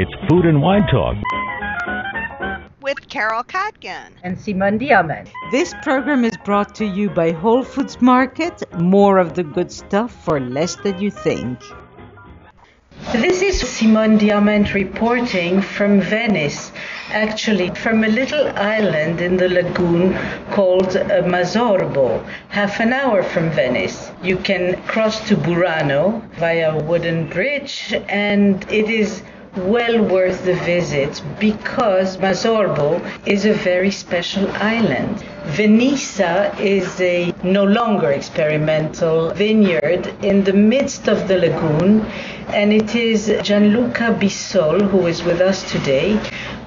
It's Food and Wine Talk with Carol Katgan and Simone Diamant. This program is brought to you by Whole Foods Market. More of the good stuff for less than you think. This is Simone Diamant reporting from Venice, actually from a little island in the lagoon called Masorbo, half an hour from Venice. You can cross to Burano via a wooden bridge, and it is well worth the visit because Masorbo is a very special island. Venissa is a no longer experimental vineyard in the midst of the lagoon, and it is Gianluca Bisol, who is with us today,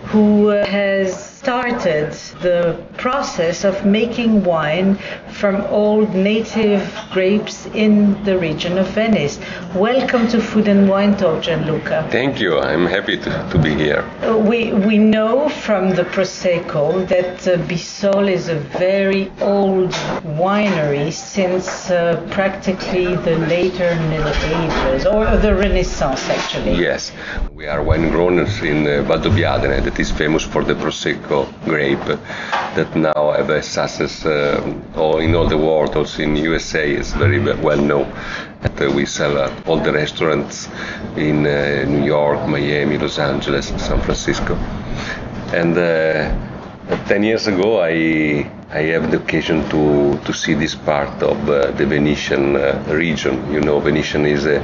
who has started the process of making wine from old native grapes in the region of Venice. Welcome to Food and Wine Talk, Gianluca. Thank you. I'm happy to be here. We know from the Prosecco that Bisol is a very old winery since practically the later Middle Ages, or the Renaissance actually. Yes, we are wine growers in Valdobbiadene, that is famous for the Prosecco grape, that now have a success in all the world. Also in USA is very well known. We sell at all the restaurants in New York, Miami, Los Angeles, San Francisco. And 10 years ago I have the occasion to see this part of the Venetian region. You know, Venetian is a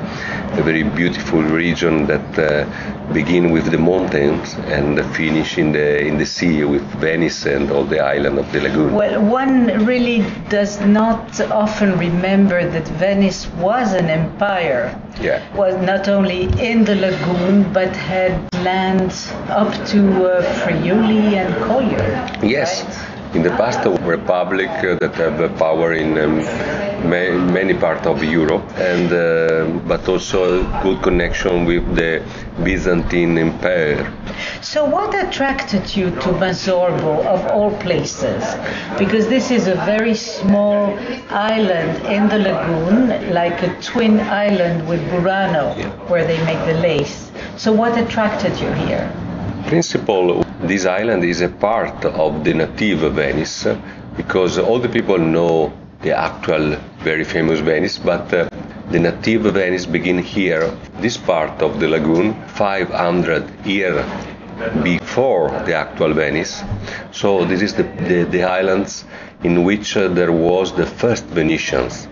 very beautiful region that begin with the mountains and finish in the sea with Venice and all the island of the lagoon. Well, one really does not often remember that Venice was an empire. Yeah. Was not only in the lagoon but had land up to Friuli and Collier. Yes. Right? In the past, republic that have power in many parts of Europe, and but also good connection with the Byzantine Empire. So what attracted you to Masorbo of all places? Because this is a very small island in the lagoon, like a twin island with Burano, where they make the lace. So what attracted you here? Principle, this island is a part of the native Venice, because all the people know the actual very famous Venice, but the native Venice begin here, this part of the lagoon, 500 years before the actual Venice. So this is the islands in which there was the first Venetians.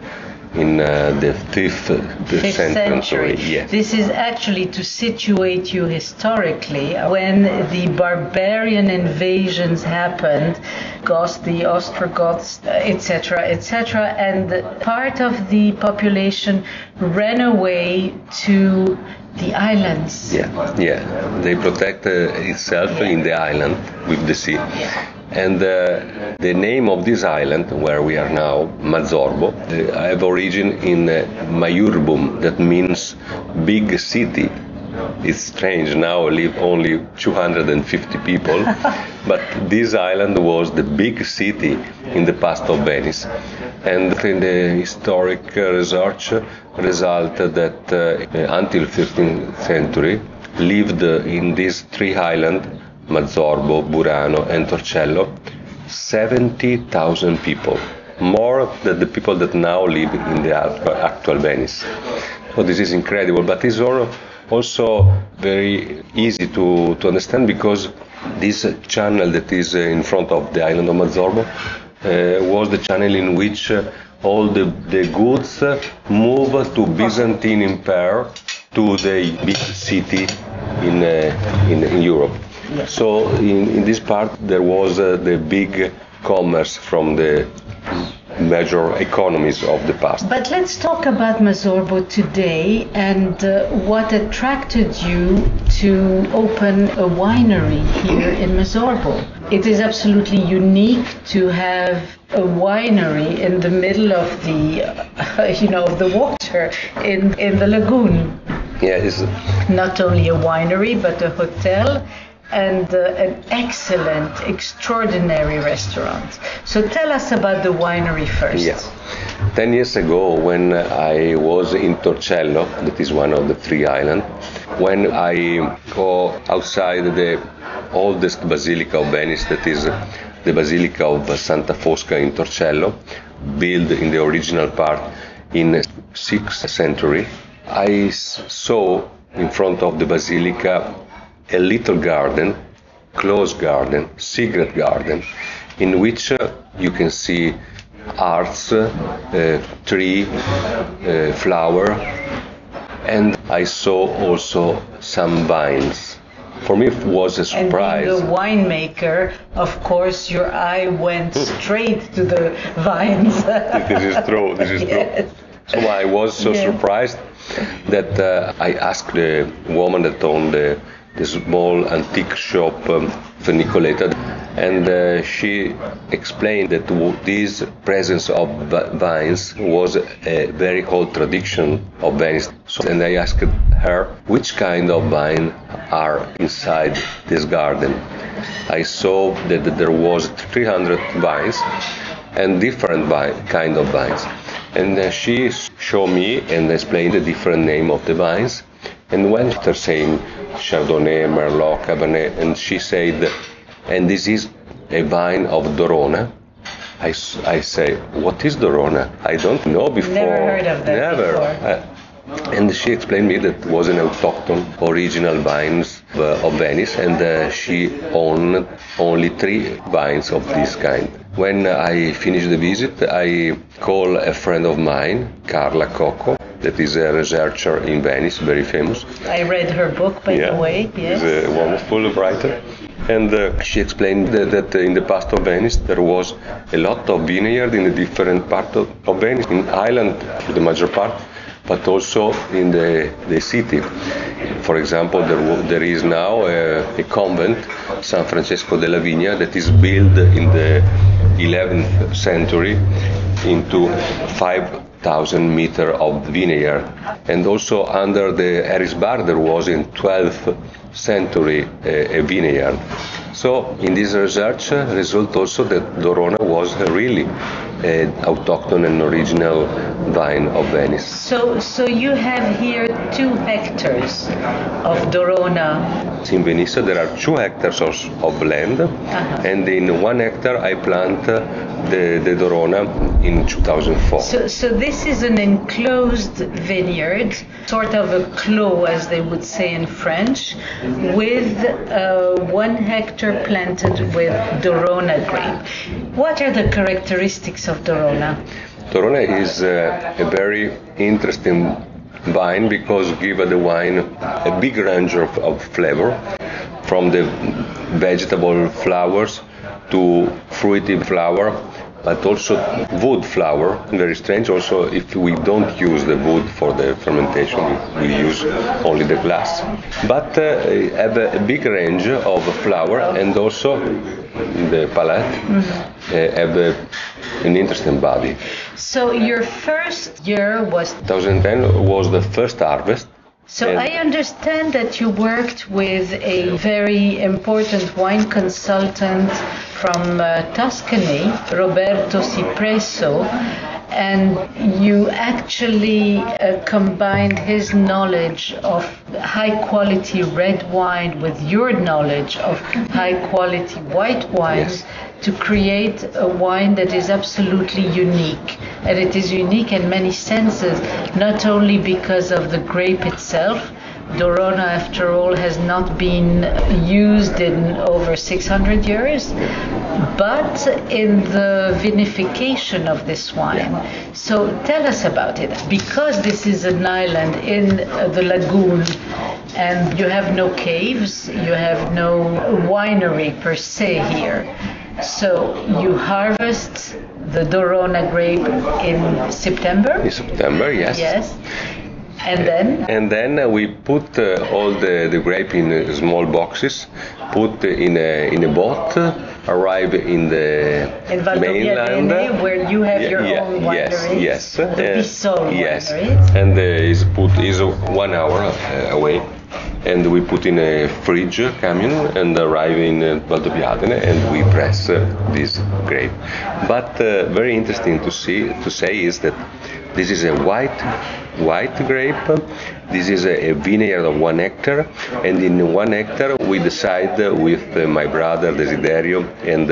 In the 5th century. Yes. This is actually to situate you historically. When the barbarian invasions happened, Goths, the Ostrogoths, etc., etc., and part of the population ran away to the islands. Yeah. They protect itself in the island with the sea. And the name of this island, where we are now, Masorbo, have origin in Maiurbum, that means big city. It's strange, now live only 250 people, but this island was the big city in the past of Venice. And in the historic research result that until 15th century lived in these three islands, Masorbo, Burano and Torcello, 70,000 people, more than the people that now live in the actual Venice. So this is incredible, but it's also very easy to understand, because this channel that is in front of the island of Masorbo was the channel in which all the goods moved to Byzantine Empire, to the big city in Europe. Yes. So in this part there was the big commerce from the major economies of the past. But let's talk about Masorbo today and what attracted you to open a winery here in Masorbo. It is absolutely unique to have a winery in the middle of the, of the water in the lagoon. Yeah, it's not only a winery but a hotel and an excellent, extraordinary restaurant. So tell us about the winery first. Yes. 10 years ago, when I was in Torcello, that is one of the 3 islands, when I go outside the oldest basilica of Venice, that is the Basilica of Santa Fosca in Torcello, built in the original part in 6th century, I saw in front of the basilica a little garden, closed garden, secret garden, in which you can see arts, tree, flower, and I saw also some vines. For me, it was a surprise. And being a winemaker, of course, your eye went straight to the vines. This is true. This is yes. true. So I was so surprised that I asked the woman that owned the small antique shop, Nicoletta, and she explained that this presence of vines was a very old tradition of Venice. So, and I asked her which kind of vine are inside this garden. I saw that there was 300 vines and different kind of vines. And she showed me and explained the different name of the vines. And when they're saying Chardonnay, Merlot, Cabernet, and she said, and this is a vine of Dorona. I say, what is Dorona? I don't know before. Never heard of that before. And she explained me that it was an autochthon original vines of Venice, and she owned only 3 vines of this kind. When I finished the visit, I called a friend of mine, Carla Cocco, that is a researcher in Venice, very famous. I read her book, by the way. Yes. She's a wonderful writer. And she explained that in the past of Venice there was a lot of vineyard in the different parts of Venice, in island for the major part, but also in the city. For example, there is now a convent, San Francesco della Vigna, that is built in the 11th century into 5,000 meters of vineyard. And also under the Harris Bar there was in 12th century a vineyard. So in this research result also that Dorona was really an autochthon and original vine of Venice. So you have here 2 hectares of Dorona. In Venissa there are 2 hectares of land, and in 1 hectare I plant the Dorona in 2004. So this is an enclosed vineyard, sort of a clos as they would say in French, with 1 hectare planted with Dorona grape. What are the characteristics of Dorona? Dorona is a very interesting vine because give the wine a big range of flavor, from the vegetable flowers to fruity flower, but also wood flower. Very strange also if we don't use the wood for the fermentation, we use only the glass. But have a big range of flower, and also the palate have an interesting body. So your first year was 2010 was the first harvest. So I understand that you worked with a very important wine consultant from Tuscany, Roberto Cipresso, and you actually combined his knowledge of high-quality red wine with your knowledge of high-quality white wines. Yes. To create a wine that is absolutely unique. And it is unique in many senses, not only because of the grape itself. Dorona, after all, has not been used in over 600 years, but in the vinification of this wine. So tell us about it. Because this is an island in the lagoon, and you have no caves, you have no winery per se here. So you harvest the Dorona grape in September? In September, yes. Yes. And then? And then we put all the grape in small boxes, put in a boat, arrive in the in mainland, Valdobbiadene, where you have your own winery. Yes, the Bisol yes, winery. and is 1 hour away. And we put in a fridge camion and arrive in Valdobbiadene, and we press this grape. But very interesting to say is that this is a white grape. This is a vineyard of 1 hectare, and in 1 hectare we decide with my brother Desiderio and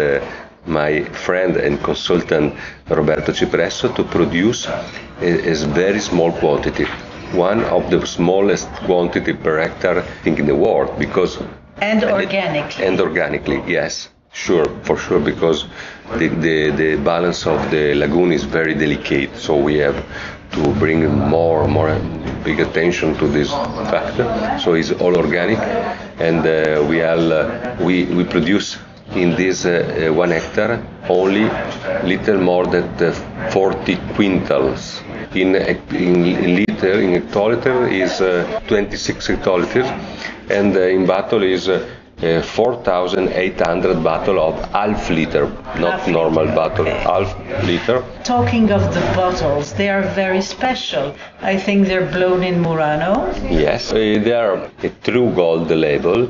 my friend and consultant Roberto Cipresso to produce a very small quantity. One of the smallest quantity per hectare, I think, in the world, because and organically, yes, for sure, because the balance of the lagoon is very delicate, so we have to bring more big attention to this factor. So it's all organic, and we produce in this 1 hectare only little more than 40 quintals. In hectoliter is 26 hectoliters, and in bottle is 4,800 bottle of half liter, not normal bottle, half liter. Talking of the bottles, they are very special. I think they're blown in Murano. Yes, they are a true gold label.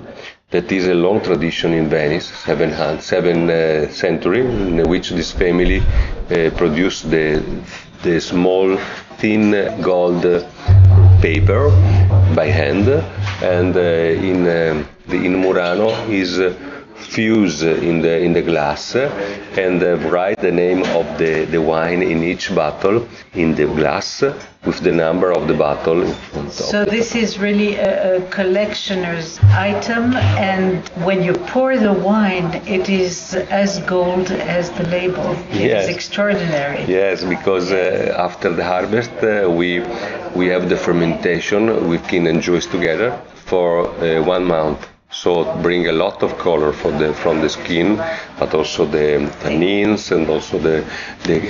That is a long tradition in Venice, 7th century, in which this family produced the small, thin gold paper by hand, and in Murano is fused in the glass, and write the name of the wine in each bottle in the glass with the number of the bottle. So this is really a collectioner's item, and when you pour the wine, it is as gold as the label. It is extraordinary. Yes, because after the harvest we have the fermentation with kin and juice together for 1 month. So bring a lot of color from the skin, but also the tannins and also the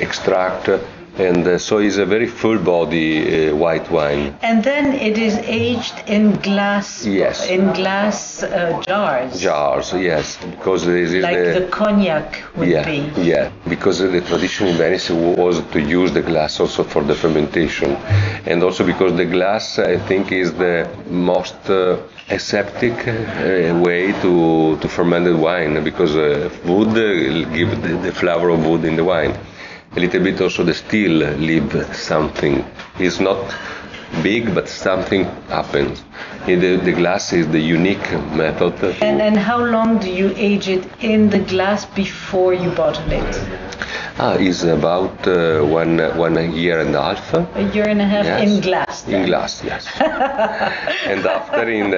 extract. And so it's a very full body white wine. And then it is aged in glass. Yes. In glass jars. Jars, yes, because this is like the cognac would be. Yeah, because the tradition in Venice was to use the glass also for the fermentation, and also because the glass, I think, is the most aseptic way to ferment the wine, because wood give the flavor of wood in the wine. A little bit also the still leave something. It's not big, but something happens. The glass is the unique method. And how long do you age it in the glass before you bottle it? It's about 1 year and a half. A year and a half, yes. In glass. Then. In glass, yes. And after in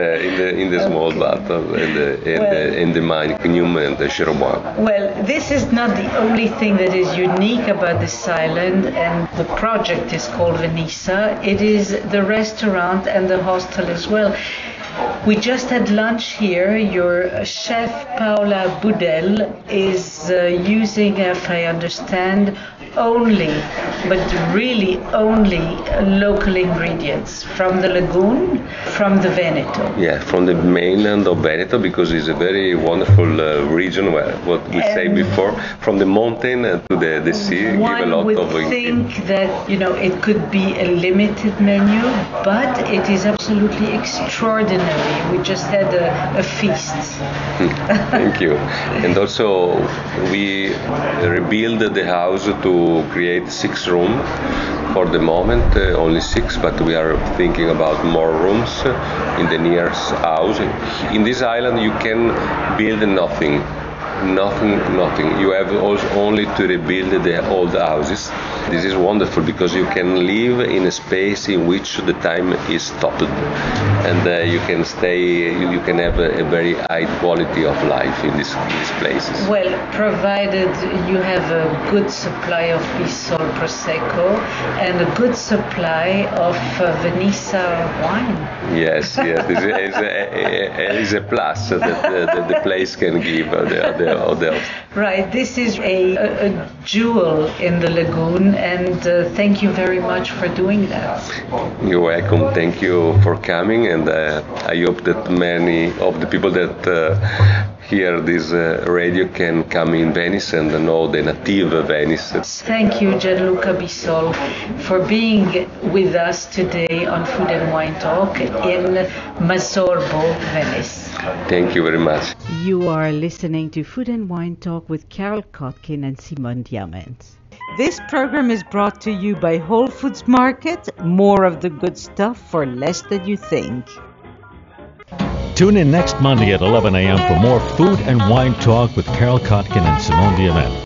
the small bottle and the Magnum and the Cherbois. Well, this is not the only thing that is unique about this island, and the project is called Venissa. It is the restaurant and the hostel as well. We just had lunch here. Your chef, Paola Budel, is using, if I understand, only, but really only local ingredients from the lagoon, from the Veneto. Yeah, from the mainland of Veneto, because it's a very wonderful region where, what we say before, from the mountain to the sea, give a lot would of. Think that, you know, it could be a limited menu, but it is absolutely extraordinary. We just had a feast. Thank you. And also we rebuild the house to create 6 rooms. For the moment, only 6, but we are thinking about more rooms in the nearest house. In this island, you can build nothing. You have only to rebuild the old houses. This is wonderful because you can live in a space in which the time is stopped, and you can stay. You can have a very high quality of life in these places. Well, provided you have a good supply of Bisol Prosecco and a good supply of Venissa wine. Yes, this is a plus that the place can give the hotels. Right, this is a jewel in the lagoon, and thank you very much for doing that. You're welcome. Thank you for coming, and I hope that many of the people that hear this radio can come in Venice and know the native Venice. Thank you, Gianluca Bisol, for being with us today on Food and Wine Talk in Masorbo, Venice. Thank you very much. You are listening to Food and Wine Talk with Carol Kotkin and Simone Diamant. This program is brought to you by Whole Foods Market. More of the good stuff for less than you think. Tune in next Monday at 11 a.m. for more Food and Wine Talk with Carol Kotkin and Simone Diamant.